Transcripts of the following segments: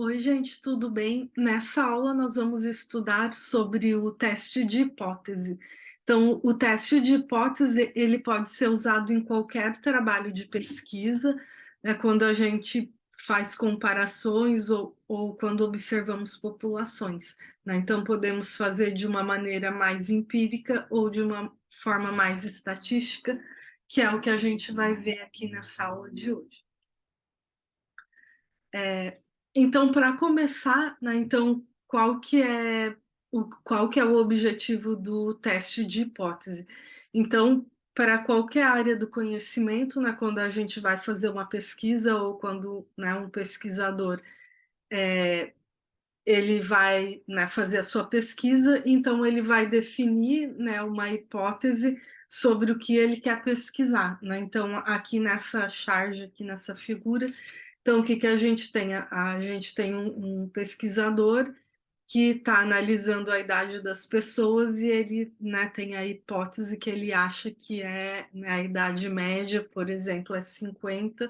Oi, gente, tudo bem? Nessa aula nós vamos estudar sobre o teste de hipótese. Então, o teste de hipótese, ele pode ser usado em qualquer trabalho de pesquisa, né, quando a gente faz comparações ou quando observamos populações, né? Então, podemos fazer de uma maneira mais empírica ou de uma forma mais estatística, que é o que a gente vai ver aqui nessa aula de hoje. Então, para começar, né, então, qual que é o objetivo do teste de hipótese? Então, para qualquer área do conhecimento, né, quando a gente vai fazer uma pesquisa ou quando, né, um pesquisador, ele vai, né, fazer a sua pesquisa, então ele vai definir, né, uma hipótese sobre o que ele quer pesquisar, né? Então, aqui nessa charge, aqui nessa figura, então o que que a gente tem? A gente tem um pesquisador que está analisando a idade das pessoas e ele, né, tem a hipótese que ele acha que é, né, a idade média, por exemplo, é 50.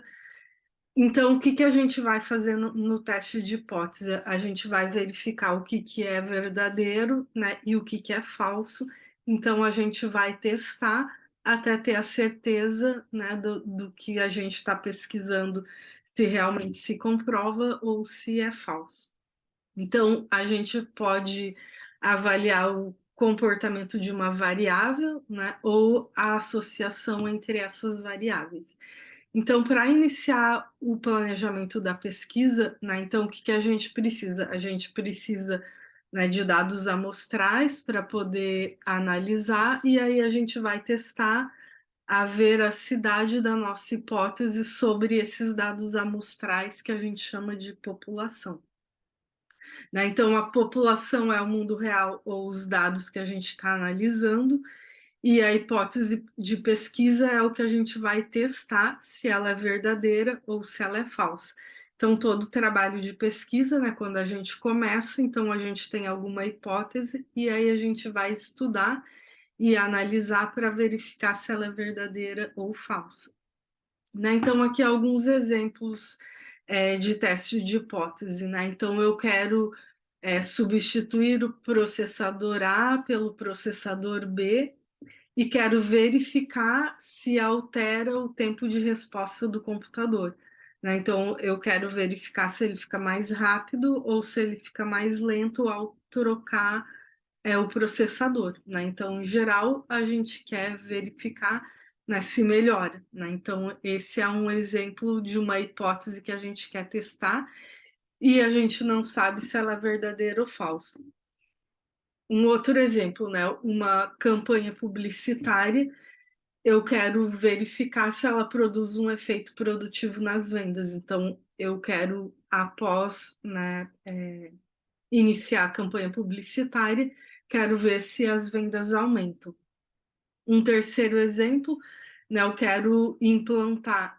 Então, o que que a gente vai fazer no teste de hipótese? A gente vai verificar o que que é verdadeiro, né, e o que que é falso. Então, a gente vai testar até ter a certeza, né, do que a gente está pesquisando, se realmente se comprova ou se é falso. Então, a gente pode avaliar o comportamento de uma variável, né, ou a associação entre essas variáveis. Então, para iniciar o planejamento da pesquisa, né, então o que que a gente precisa? A gente precisa, né, de dados amostrais para poder analisar, e aí a gente vai testar a veracidade da nossa hipótese sobre esses dados amostrais que a gente chama de população, né? Então, a população é o mundo real ou os dados que a gente está analisando, e a hipótese de pesquisa é o que a gente vai testar se ela é verdadeira ou se ela é falsa. Então, todo trabalho de pesquisa, né, quando a gente começa, então a gente tem alguma hipótese e aí a gente vai estudar e analisar para verificar se ela é verdadeira ou falsa, né? Então, aqui alguns exemplos de teste de hipótese, né? Então, eu quero substituir o processador A pelo processador B e quero verificar se altera o tempo de resposta do computador, né? Então, eu quero verificar se ele fica mais rápido ou se ele fica mais lento ao trocar o processador, né? Então, em geral, a gente quer verificar, né, se melhora, né? Então, esse é um exemplo de uma hipótese que a gente quer testar e a gente não sabe se ela é verdadeira ou falsa. Um outro exemplo, né, uma campanha publicitária, eu quero verificar se ela produz um efeito produtivo nas vendas. Então, eu quero, após, né, iniciar a campanha publicitária, quero ver se as vendas aumentam. Um terceiro exemplo, né, eu quero implantar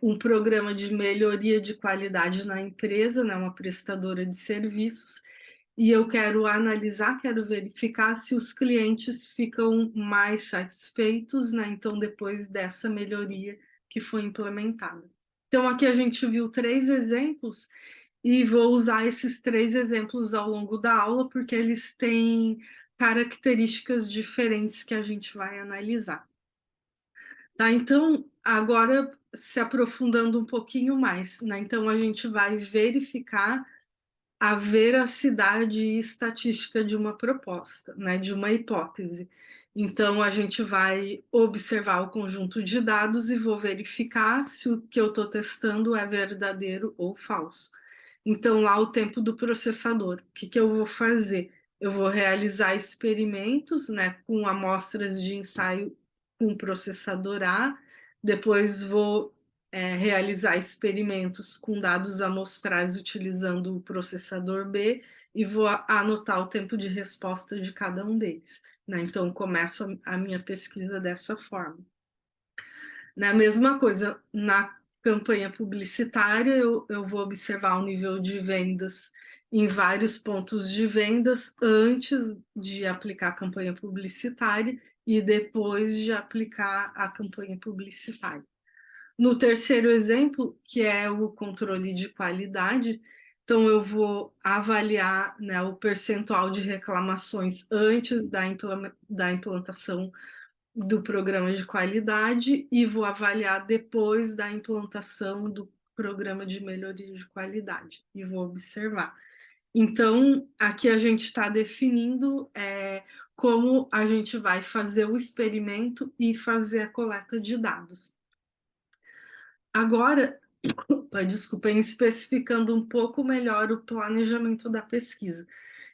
um programa de melhoria de qualidade na empresa, né, uma prestadora de serviços, e eu quero analisar, quero verificar se os clientes ficam mais satisfeitos, né, então depois dessa melhoria que foi implementada. Então aqui a gente viu 3 exemplos e vou usar esses 3 exemplos ao longo da aula, porque eles têm características diferentes que a gente vai analisar. Tá, então, agora se aprofundando um pouquinho mais, né, então a gente vai verificar a veracidade estatística de uma proposta, né, de uma hipótese. Então, a gente vai observar o conjunto de dados e vou verificar se o que eu estou testando é verdadeiro ou falso. Então, lá o tempo do processador. O que que eu vou fazer? Eu vou realizar experimentos, né, com amostras de ensaio com processador A, depois vou realizar experimentos com dados amostrais utilizando o processador B e vou anotar o tempo de resposta de cada um deles, né? Então, começo a minha pesquisa dessa forma. Na mesma coisa, na campanha publicitária, eu vou observar o nível de vendas em vários pontos de vendas antes de aplicar a campanha publicitária e depois de aplicar a campanha publicitária. No terceiro exemplo, que é o controle de qualidade, Então, eu vou avaliar, né, o percentual de reclamações antes da implantação do programa de qualidade e vou avaliar depois da implantação do programa de melhoria de qualidade e vou observar. Então, aqui a gente está definindo como a gente vai fazer o experimento e fazer a coleta de dados. Agora, desculpa, especificando um pouco melhor o planejamento da pesquisa.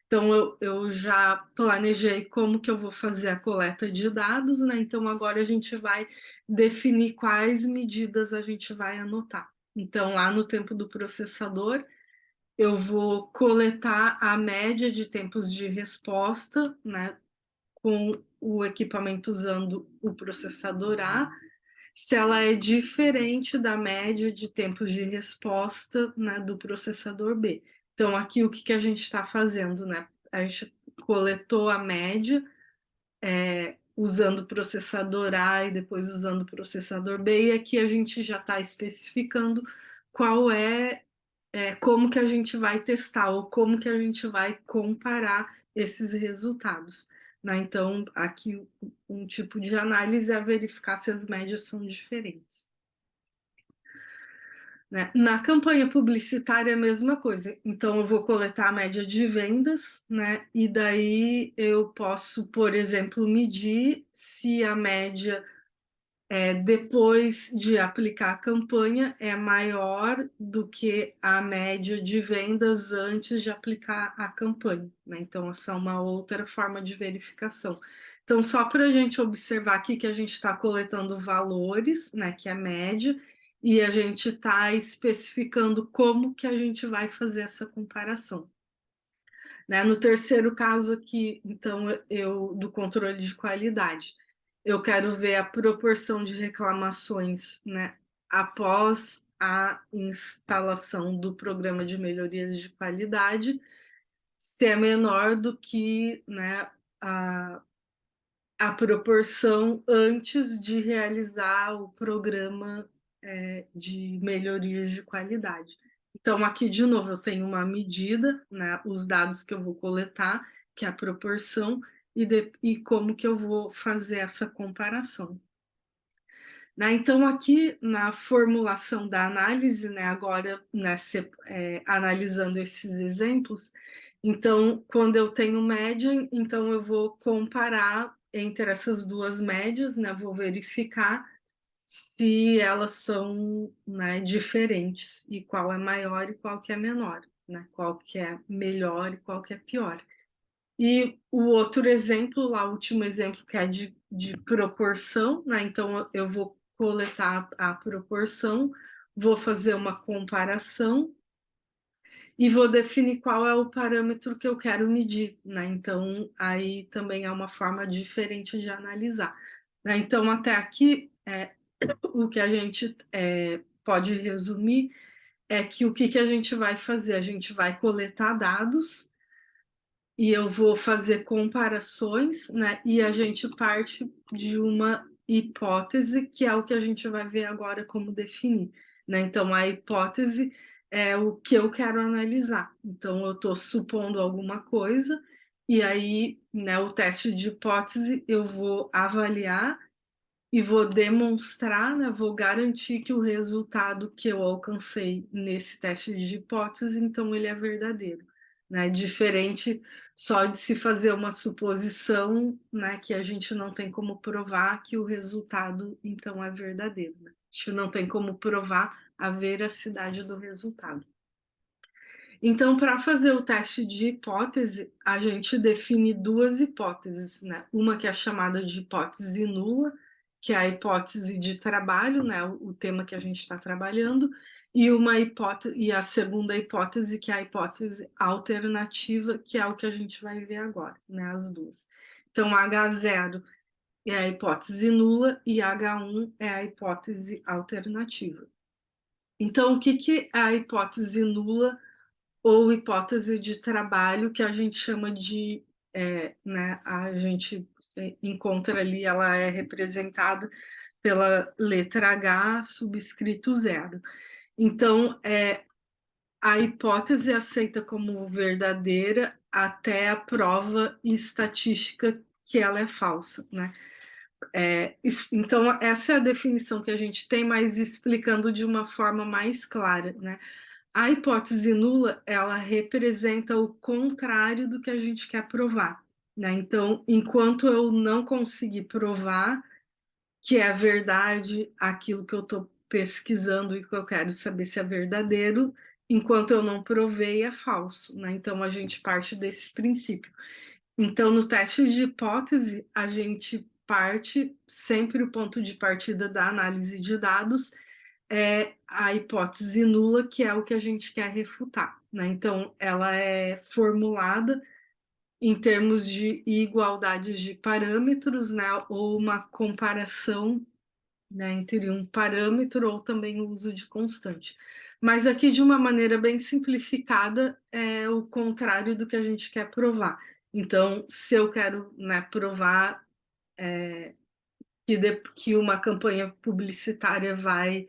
Então, eu já planejei como que eu vou fazer a coleta de dados, né? Então, agora a gente vai definir quais medidas a gente vai anotar. Então, lá no tempo do processador, eu vou coletar a média de tempos de resposta, né? Com o equipamento usando o processador A, se ela é diferente da média de tempos de resposta, né, do processador B. Então, aqui o que, que a gente está fazendo, né? A gente coletou a média usando o processador A e depois usando o processador B, e aqui a gente já está especificando qual como que a gente vai testar ou como que a gente vai comparar esses resultados. Né? Então, aqui um tipo de análise é verificar se as médias são diferentes. Né? Na campanha publicitária é a mesma coisa. Então, eu vou coletar a média de vendas, né? E daí eu posso, por exemplo, medir se a média depois de aplicar a campanha é maior do que a média de vendas antes de aplicar a campanha. Né? Então, essa é uma outra forma de verificação. Então, só para a gente observar aqui que a gente está coletando valores, né, que é a média, e a gente está especificando como que a gente vai fazer essa comparação. Né? No terceiro caso aqui, então, do controle de qualidade, eu quero ver a proporção de reclamações, né, após a instalação do programa de melhorias de qualidade, se é menor do que, né, a proporção antes de realizar o programa de melhorias de qualidade. Então, aqui, de novo, eu tenho uma medida, né, os dados que eu vou coletar, que é a proporção, e como que eu vou fazer essa comparação. Né, então, aqui na formulação da análise, né, agora né, analisando esses exemplos, então, quando eu tenho média, então eu vou comparar entre essas duas médias, né, vou verificar se elas são, né, diferentes e qual é maior e qual que é menor, né, qual que é melhor e qual que é pior. E o outro exemplo, lá, o último exemplo, que é de proporção, né, então eu vou coletar a proporção, vou fazer uma comparação e vou definir qual é o parâmetro que eu quero medir, né? Então, aí também é uma forma diferente de analisar. Né? Então, até aqui, o que a gente pode resumir é que o que a gente vai fazer? A gente vai coletar dados e eu vou fazer comparações, né? E a gente parte de uma hipótese, que é o que a gente vai ver agora como definir, né? Então, a hipótese é o que eu quero analisar. Então, eu estou supondo alguma coisa, e aí, né, o teste de hipótese eu vou avaliar e vou demonstrar, né, vou garantir que o resultado que eu alcancei nesse teste de hipótese, então ele é verdadeiro, né? Diferente só de se fazer uma suposição, né, que a gente não tem como provar que o resultado então é verdadeiro. Né? A gente não tem como provar a veracidade do resultado. Então, para fazer o teste de hipótese, a gente define duas hipóteses, né? Uma que é chamada de hipótese nula, que é a hipótese de trabalho, né? O tema que a gente está trabalhando, e a segunda hipótese, que é a hipótese alternativa, que é o que a gente vai ver agora, né? As duas. Então, H0 é a hipótese nula e H1 é a hipótese alternativa. Então, o que é a hipótese nula ou hipótese de trabalho, que a gente chama de, né, a gente encontra ali, ela é representada pela letra H subscrito 0. Então, a hipótese é aceita como verdadeira até a prova estatística que ela é falsa, né. Então essa é a definição que a gente tem, mas explicando de uma forma mais clara, né. A hipótese nula, ela representa o contrário do que a gente quer provar, né. Então, enquanto eu não conseguir provar que é verdade aquilo que eu estou pesquisando e que eu quero saber se é verdadeiro, enquanto eu não provei, é falso, né. Então a gente parte desse princípio. Então, no teste de hipótese, a gente parte sempre o ponto de partida da análise de dados é a hipótese nula, que é o que a gente quer refutar, né. Então ela é formulada em termos de igualdades de parâmetros, né, ou uma comparação, né, entre um parâmetro ou também o uso de constante. Mas aqui, de uma maneira bem simplificada, é o contrário do que a gente quer provar. Então, se eu quero, né, provar que uma campanha publicitária vai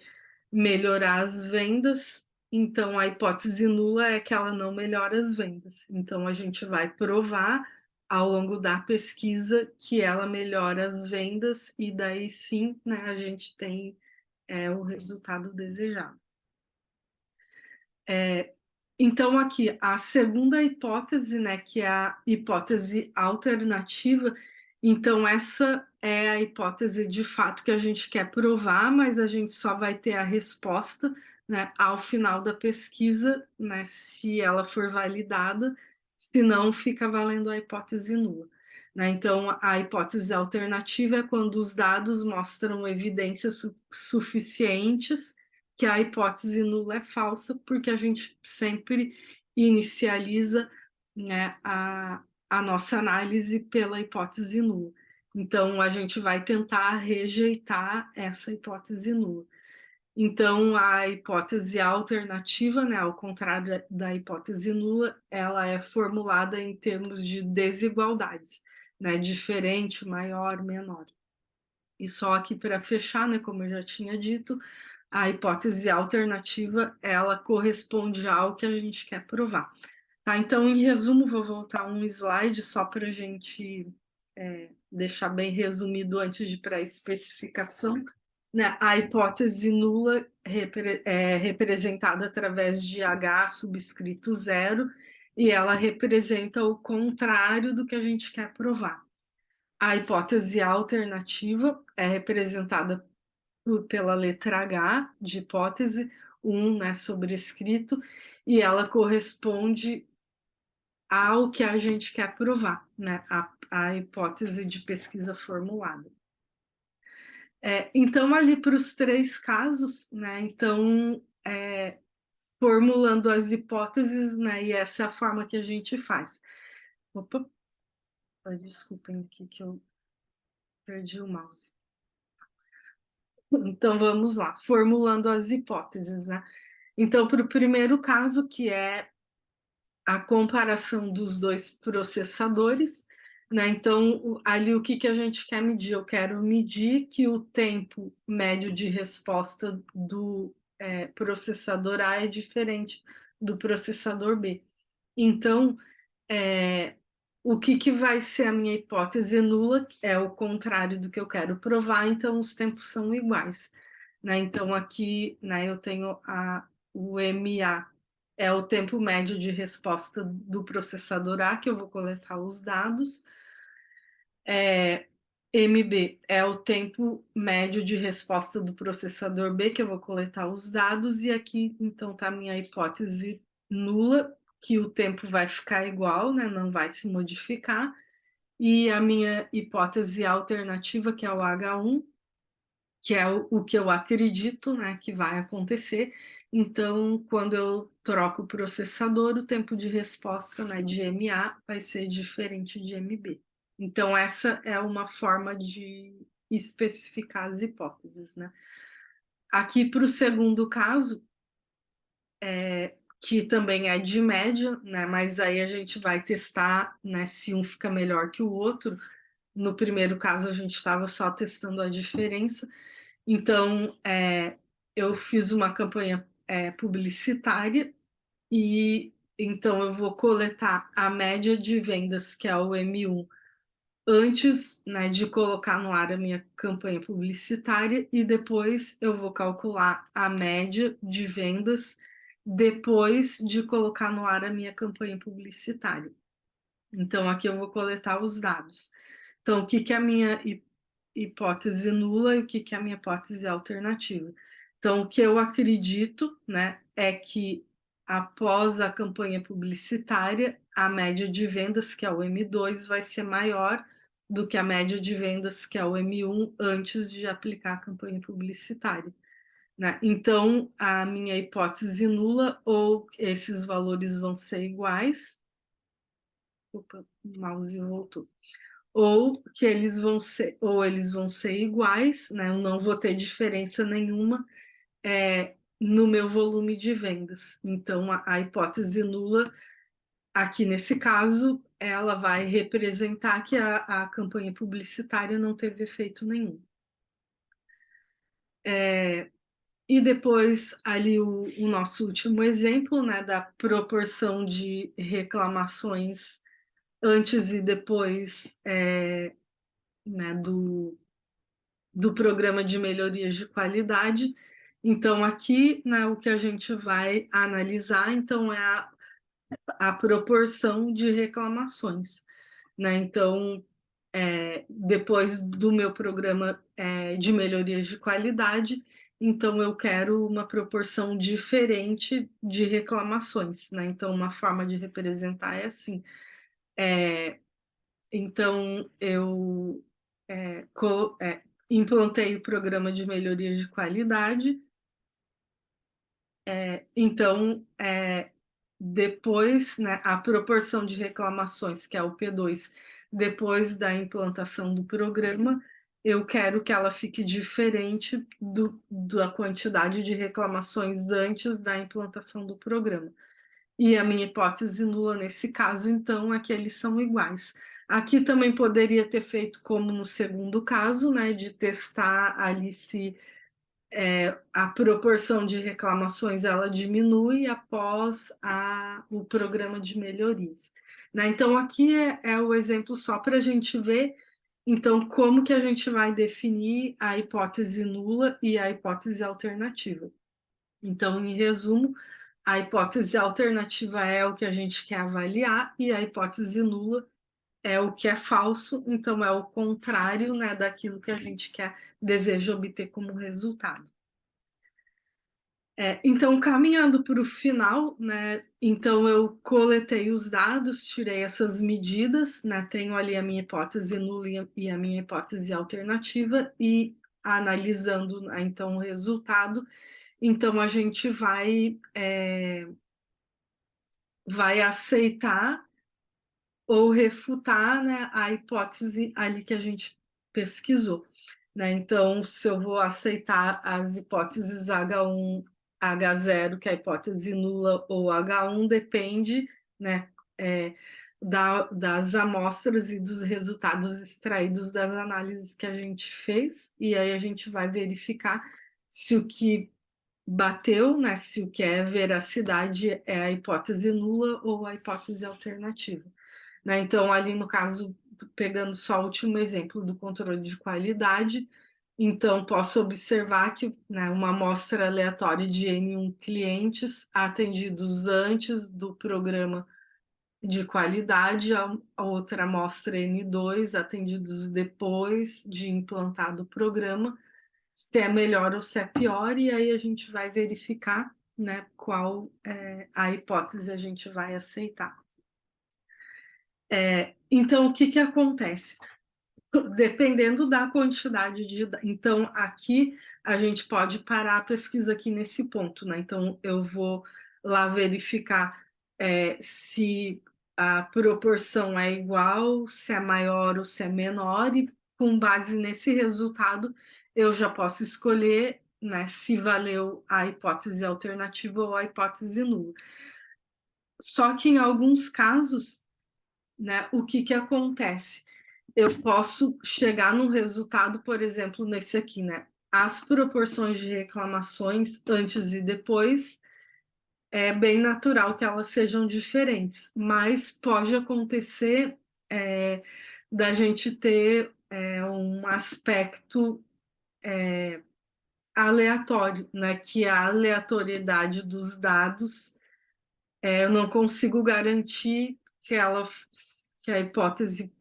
melhorar as vendas, então a hipótese nula é que ela não melhora as vendas. Então a gente vai provar ao longo da pesquisa que ela melhora as vendas e daí sim, né, a gente tem o resultado desejado. Então aqui, a segunda hipótese, né, que é a hipótese alternativa, então essa é a hipótese de fato que a gente quer provar, mas a gente só vai ter a resposta, né, ao final da pesquisa, né, se ela for validada, se não fica valendo a hipótese nula, né. Então a hipótese alternativa é quando os dados mostram evidências suficientes que a hipótese nula é falsa, porque a gente sempre inicializa, né, a nossa análise pela hipótese nula. Então, a gente vai tentar rejeitar essa hipótese nula. Então, a hipótese alternativa, né, ao contrário da hipótese nula, ela é formulada em termos de desigualdades, né, diferente, maior, menor. E só aqui para fechar, né, como eu já tinha dito, a hipótese alternativa, ela corresponde ao que a gente quer provar. Tá, então, em resumo, vou voltar um slide só para a gente deixar bem resumido antes de ir para a especificação. Né? A hipótese nula é representada através de H subscrito zero, e ela representa o contrário do que a gente quer provar. A hipótese alternativa é representada pela letra H de hipótese, né, sobrescrito, e ela corresponde ao que a gente quer provar, né, a hipótese de pesquisa formulada. Então, ali para os três casos, né, então, formulando as hipóteses, né, e essa é a forma que a gente faz. Opa, desculpem aqui que eu perdi o mouse. Então vamos lá, formulando as hipóteses, né. Então, para o primeiro caso, que é a comparação dos 2 processadores, né, então ali o que que a gente quer medir? Eu quero medir que o tempo médio de resposta do, processador A é diferente do processador B. Então, eh, o que que vai ser a minha hipótese nula? É o contrário do que eu quero provar, então os tempos são iguais, né. Então aqui, né, eu tenho o MA é o tempo médio de resposta do processador A, que eu vou coletar os dados. MB é o tempo médio de resposta do processador B, que eu vou coletar os dados, e aqui então está a minha hipótese nula, que o tempo vai ficar igual, né, não vai se modificar, e a minha hipótese alternativa, que é o H1, que é o que eu acredito, né, que vai acontecer. Então, quando eu troco o processador, o tempo de resposta, né, de MA vai ser diferente de MB. Então, essa é uma forma de especificar as hipóteses, né. Aqui para o segundo caso, que também é de média, né, mas aí a gente vai testar, né, se um fica melhor que o outro. No primeiro caso, a gente estava só testando a diferença. Então, eu fiz uma campanha publicitária e então eu vou coletar a média de vendas, que é o M1, antes, né, de colocar no ar a minha campanha publicitária, e depois eu vou calcular a média de vendas depois de colocar no ar a minha campanha publicitária. Então, aqui eu vou coletar os dados. Então, o que que é a minha hipótese nula e o que que é a minha hipótese alternativa? Então, o que eu acredito, né, é que após a campanha publicitária, a média de vendas, que é o M2, vai ser maior do que a média de vendas, que é o M1, antes de aplicar a campanha publicitária, né? Então, a minha hipótese nula, ou esses valores vão ser iguais. Opa, o mouse voltou. Ou que eles vão ser iguais, né? Eu não vou ter diferença nenhuma no meu volume de vendas. Então, a hipótese nula, aqui nesse caso, ela vai representar que a campanha publicitária não teve efeito nenhum. E depois, ali, o nosso último exemplo, né, da proporção de reclamações antes e depois, né, do programa de melhorias de qualidade. Então, aqui, né, o que a gente vai analisar, então, é a proporção de reclamações, né? Então, depois do meu programa de melhorias de qualidade, então eu quero uma proporção diferente de reclamações, né? Então, uma forma de representar é assim. Então, eu implantei o programa de melhoria de qualidade. Então, depois, né, a proporção de reclamações, que é o P2, depois da implantação do programa, eu quero que ela fique diferente da quantidade de reclamações antes da implantação do programa. E a minha hipótese nula nesse caso, então, é que eles são iguais. Aqui também poderia ter feito como no segundo caso, né, de testar ali se a proporção de reclamações ela diminui após o programa de melhorias, né? Então, aqui é o exemplo só para a gente ver, então, como que a gente vai definir a hipótese nula e a hipótese alternativa. Então, em resumo, a hipótese alternativa é o que a gente quer avaliar e a hipótese nula é o que é falso, então é o contrário, né, daquilo que a gente deseja obter como resultado. Então, caminhando para o final, né, então eu coletei os dados, tirei essas medidas, né, tenho ali a minha hipótese nula e a minha hipótese alternativa, e analisando, né, então o resultado, então a gente vai aceitar ou refutar, né, a hipótese ali que a gente pesquisou, né? Então, se eu vou aceitar as hipóteses H1, H0, que é a hipótese nula, ou H1, depende, né, das amostras e dos resultados extraídos das análises que a gente fez, e aí a gente vai verificar se o que bateu, né, se o que é veracidade é a hipótese nula ou a hipótese alternativa, né? Então, ali no caso, pegando só o último exemplo do controle de qualidade, então posso observar que, né, uma amostra aleatória de N1 clientes atendidos antes do programa de qualidade, a outra amostra N2 atendidos depois de implantado o programa, se é melhor ou se é pior, e aí a gente vai verificar, né, qual a hipótese a gente vai aceitar. Então, o que que acontece? Dependendo da quantidade de... Então, aqui a gente pode parar a pesquisa aqui nesse ponto, né? Então, eu vou lá verificar se a proporção é igual, se é maior ou se é menor, e com base nesse resultado, eu já posso escolher, né, se valeu a hipótese alternativa ou a hipótese nula. Só que em alguns casos, né, o que que acontece? Eu posso chegar num resultado, por exemplo, nesse aqui, né? As proporções de reclamações antes e depois é bem natural que elas sejam diferentes, mas pode acontecer, eh, da gente ter, um aspecto aleatório, né, que a aleatoriedade dos dados, eu não consigo garantir que ela que a hipótese,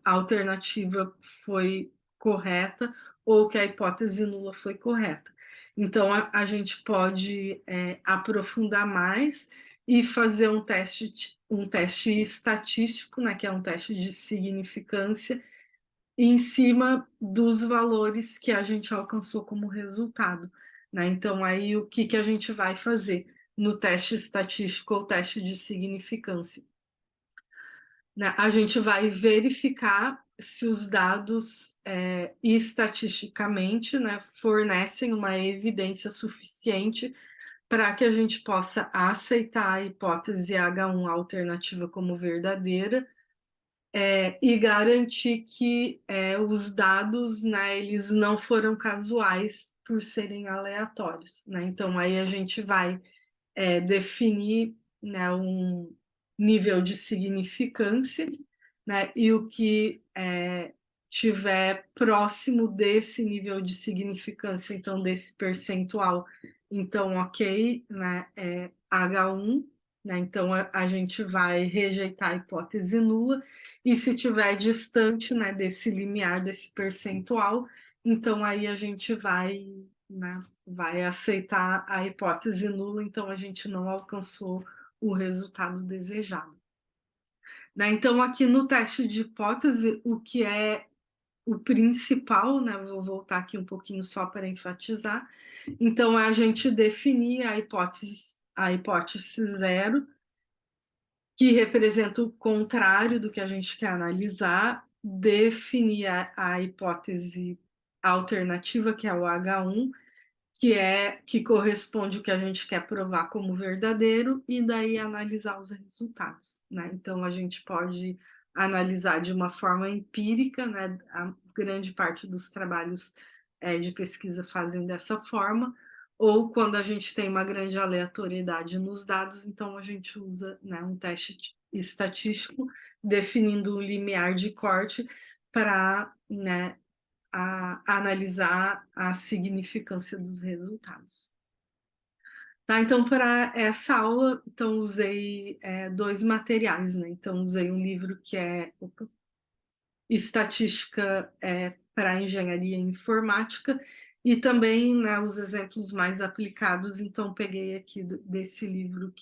alternativa foi correta ou que a hipótese nula foi correta. Então a gente pode, aprofundar mais e fazer um teste estatístico, né, que é um teste de significância, em cima dos valores que a gente alcançou como resultado, né. Então aí o que que a gente vai fazer no teste estatístico ou teste de significância, né? A gente vai verificar se os dados, estatisticamente, né, fornecem uma evidência suficiente para que a gente possa aceitar a hipótese H1 alternativa como verdadeira, e garantir que, os dados, né, eles não foram casuais por serem aleatórios, né. Então aí a gente vai, definir, né, um nível de significância, né, e o que, tiver próximo desse nível de significância, então desse percentual, então ok, né, é H1, né, então a gente vai rejeitar a hipótese nula, e se tiver distante, né, desse limiar, desse percentual, então aí a gente vai, né, vai aceitar a hipótese nula, então a gente não alcançou o resultado desejado. Né, então aqui no teste de hipótese, o que é o principal, né, vou voltar aqui um pouquinho só para enfatizar, então é a gente definir a hipótese zero, que representa o contrário do que a gente quer analisar, definir a hipótese alternativa, que é o H1, que corresponde o que a gente quer provar como verdadeiro, e daí analisar os resultados, né. Então a gente pode analisar de uma forma empírica, né, a grande parte dos trabalhos, de pesquisa fazem dessa forma, ou quando a gente tem uma grande aleatoriedade nos dados, então a gente usa, né, um teste estatístico, definindo o limiar de corte para, né, analisar a significância dos resultados. Tá, então para essa aula, então usei, 2 materiais, né, então usei um livro que é Estatística, para Engenharia e Informática, e também, né, os exemplos mais aplicados, então peguei aqui desse livro